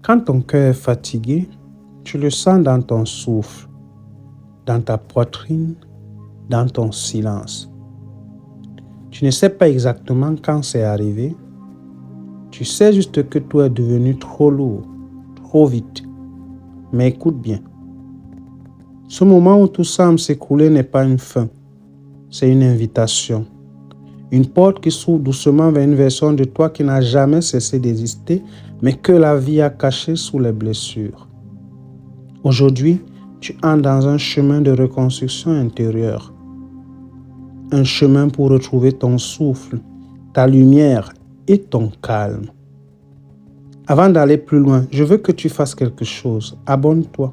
Quand ton cœur est fatigué, tu le sens dans ton souffle, dans ta poitrine, dans ton silence. Tu ne sais pas exactement quand c'est arrivé. Tu sais juste que tout est devenu trop lourd, trop vite. Mais écoute bien. Ce moment où tout semble s'écrouler n'est pas une fin. C'est une invitation. Une porte qui s'ouvre doucement vers une version de toi qui n'a jamais cessé d'exister, mais que la vie a cachée sous les blessures. Aujourd'hui, tu entres dans un chemin de reconstruction intérieure. Un chemin pour retrouver ton souffle, ta lumière et ton calme. Avant d'aller plus loin, je veux que tu fasses quelque chose. Abonne-toi.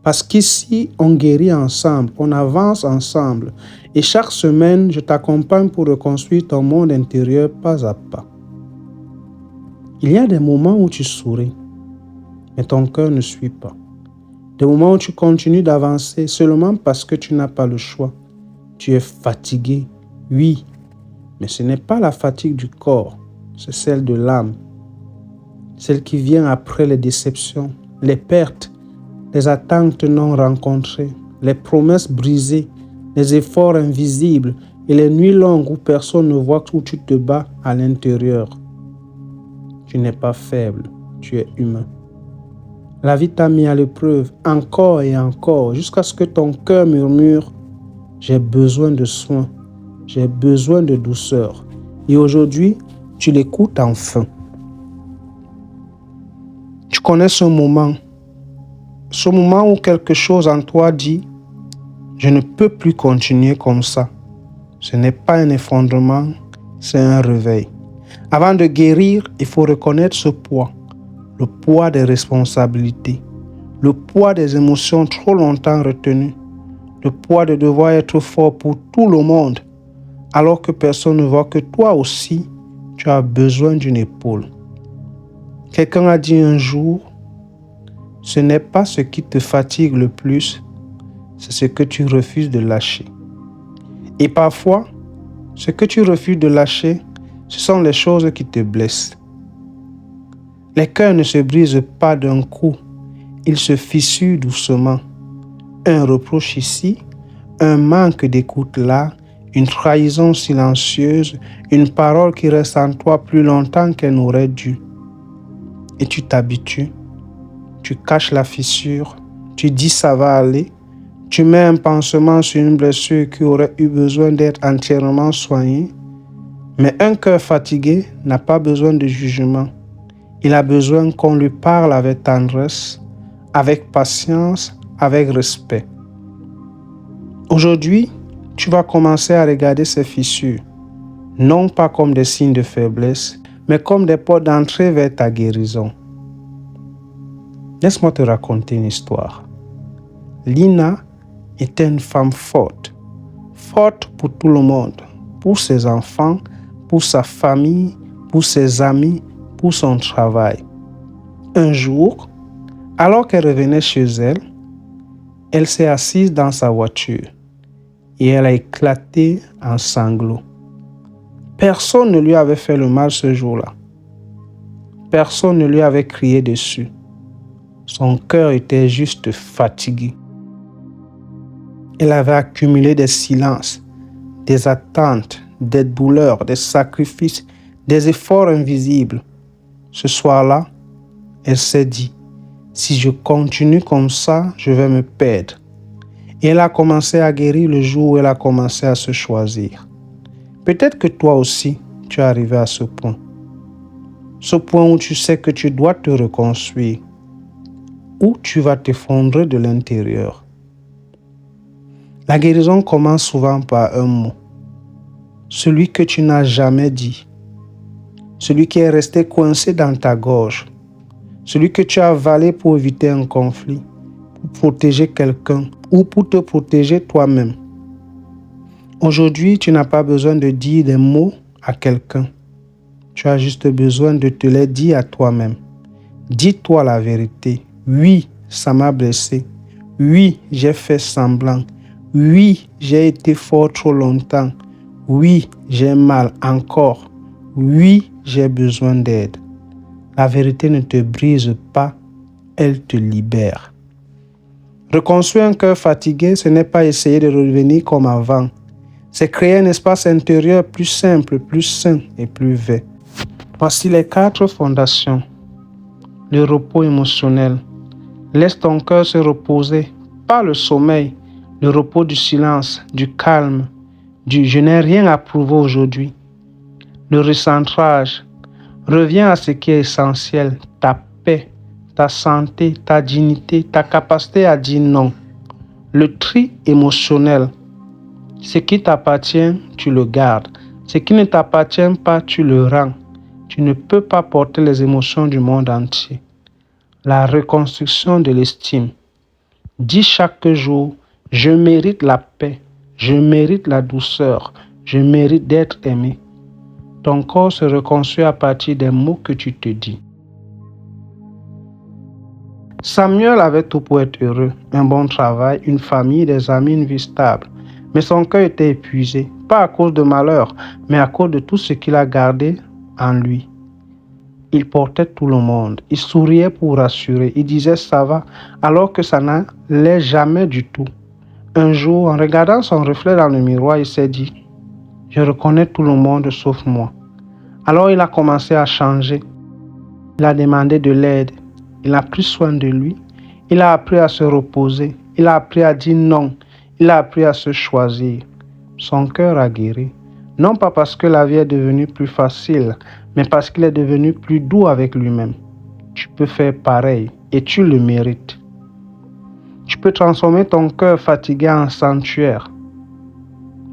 Parce qu'ici, on guérit ensemble, on avance ensemble. Et chaque semaine, je t'accompagne pour reconstruire ton monde intérieur pas à pas. Il y a des moments où tu souris, mais ton cœur ne suit pas. Des moments où tu continues d'avancer seulement parce que tu n'as pas le choix. Tu es fatigué, oui, mais ce n'est pas la fatigue du corps, c'est celle de l'âme. Celle qui vient après les déceptions, les pertes, les attentes non rencontrées, les promesses brisées, les efforts invisibles et les nuits longues où personne ne voit où tu te bats à l'intérieur. Tu n'es pas faible, tu es humain. La vie t'a mis à l'épreuve encore et encore jusqu'à ce que ton cœur murmure « J'ai besoin de soins, j'ai besoin de douceur ». Et aujourd'hui, tu l'écoutes enfin. Tu connais ce moment où quelque chose en toi dit « Je ne peux plus continuer comme ça ». Ce n'est pas un effondrement, c'est un réveil. Avant de guérir, il faut reconnaître ce poids, le poids des responsabilités, le poids des émotions trop longtemps retenues, le poids de devoir être fort pour tout le monde, alors que personne ne voit que toi aussi, tu as besoin d'une épaule. Quelqu'un a dit un jour, ce n'est pas ce qui te fatigue le plus, c'est ce que tu refuses de lâcher. Et parfois, ce que tu refuses de lâcher, ce sont les choses qui te blessent. Les cœurs ne se brisent pas d'un coup, ils se fissurent doucement. Un reproche ici, un manque d'écoute là, une trahison silencieuse, une parole qui reste en toi plus longtemps qu'elle n'aurait dû. Et tu t'habitues, tu caches la fissure, tu dis ça va aller, tu mets un pansement sur une blessure qui aurait eu besoin d'être entièrement soignée. Mais un cœur fatigué n'a pas besoin de jugement. Il a besoin qu'on lui parle avec tendresse, avec patience, avec respect. Aujourd'hui, tu vas commencer à regarder ces fissures, non pas comme des signes de faiblesse, mais comme des portes d'entrée vers ta guérison. Laisse-moi te raconter une histoire. Lina était une femme forte, forte pour tout le monde, pour ses enfants, pour sa famille, pour ses amis, pour son travail. Un jour, alors qu'elle revenait chez elle, elle s'est assise dans sa voiture et elle a éclaté en sanglots. Personne ne lui avait fait le mal ce jour-là. Personne ne lui avait crié dessus. Son cœur était juste fatigué. Elle avait accumulé des silences, des attentes, des douleurs, des sacrifices, des efforts invisibles. Ce soir-là, elle s'est dit, si je continue comme ça, je vais me perdre. Et elle a commencé à guérir le jour où elle a commencé à se choisir. Peut-être que toi aussi, tu es arrivé à ce point. Ce point où tu sais que tu dois te reconstruire, où tu vas t'effondrer de l'intérieur. La guérison commence souvent par un mot. Celui que tu n'as jamais dit. Celui qui est resté coincé dans ta gorge. Celui que tu as avalé pour éviter un conflit, pour protéger quelqu'un ou pour te protéger toi-même. Aujourd'hui, tu n'as pas besoin de dire des mots à quelqu'un. Tu as juste besoin de te les dire à toi-même. Dis-toi la vérité. Oui, ça m'a blessé. Oui, j'ai fait semblant. Oui, j'ai été fort trop longtemps. Oui, j'ai mal encore. Oui, j'ai besoin d'aide. La vérité ne te brise pas, elle te libère. Reconstruire un cœur fatigué, ce n'est pas essayer de revenir comme avant. C'est créer un espace intérieur plus simple, plus sain et plus vain. Voici les 4 fondations. Le repos émotionnel. Laisse ton cœur se reposer, pas le sommeil, le repos du silence, du calme, du « je n'ai rien à prouver aujourd'hui ». Le recentrage. Reviens à ce qui est essentiel, ta paix, ta santé, ta dignité, ta capacité à dire non. Le tri émotionnel. Ce qui t'appartient, tu le gardes. Ce qui ne t'appartient pas, tu le rends. Tu ne peux pas porter les émotions du monde entier. La reconstruction de l'estime. Dis chaque jour, je mérite la paix, je mérite la douceur, je mérite d'être aimé. Ton corps se reconstruit à partir des mots que tu te dis. Samuel avait tout pour être heureux, un bon travail, une famille, des amis, une vie stable. Mais son cœur était épuisé, pas à cause de malheur, mais à cause de tout ce qu'il a gardé en lui. Il portait tout le monde, il souriait pour rassurer, il disait ça va, alors que ça n'allait jamais du tout. Un jour, en regardant son reflet dans le miroir, il s'est dit « Je reconnais tout le monde sauf moi ». Alors il a commencé à changer. Il a demandé de l'aide. Il a pris soin de lui. Il a appris à se reposer. Il a appris à dire non. Il a appris à se choisir. Son cœur a guéri. Non pas parce que la vie est devenue plus facile, mais parce qu'il est devenu plus doux avec lui-même. Tu peux faire pareil et tu le mérites. Tu peux transformer ton cœur fatigué en sanctuaire.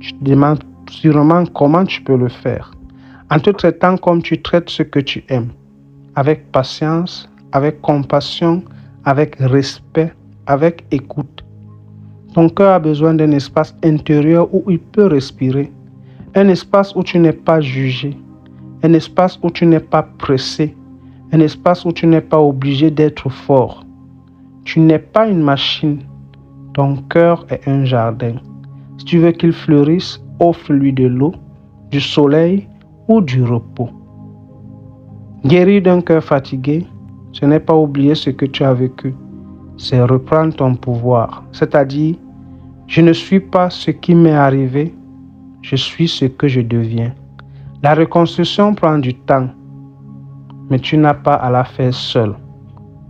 Tu te demandes sûrement comment tu peux le faire. En te traitant comme tu traites ce que tu aimes. Avec patience, avec compassion, avec respect, avec écoute. Ton cœur a besoin d'un espace intérieur où il peut respirer. Un espace où tu n'es pas jugé. Un espace où tu n'es pas pressé. Un espace où tu n'es pas obligé d'être fort. Tu n'es pas une machine. Ton cœur est un jardin. Si tu veux qu'il fleurisse, offre-lui de l'eau, du soleil ou du repos. Guérir d'un cœur fatigué, ce n'est pas oublier ce que tu as vécu. C'est reprendre ton pouvoir. C'est-à-dire, je ne suis pas ce qui m'est arrivé, je suis ce que je deviens. La reconstruction prend du temps, mais tu n'as pas à la faire seul.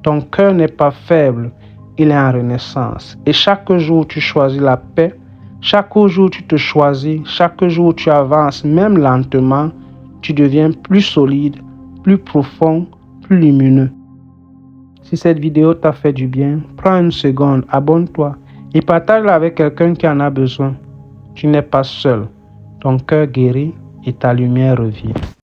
Ton cœur n'est pas faible, il est en renaissance. Et chaque jour où tu choisis la paix, chaque jour où tu te choisis, chaque jour où tu avances, même lentement, tu deviens plus solide, plus profond, plus lumineux. Si cette vidéo t'a fait du bien, prends une seconde, abonne-toi et partage-la avec quelqu'un qui en a besoin. Tu n'es pas seul. Ton cœur guérit et ta lumière revient.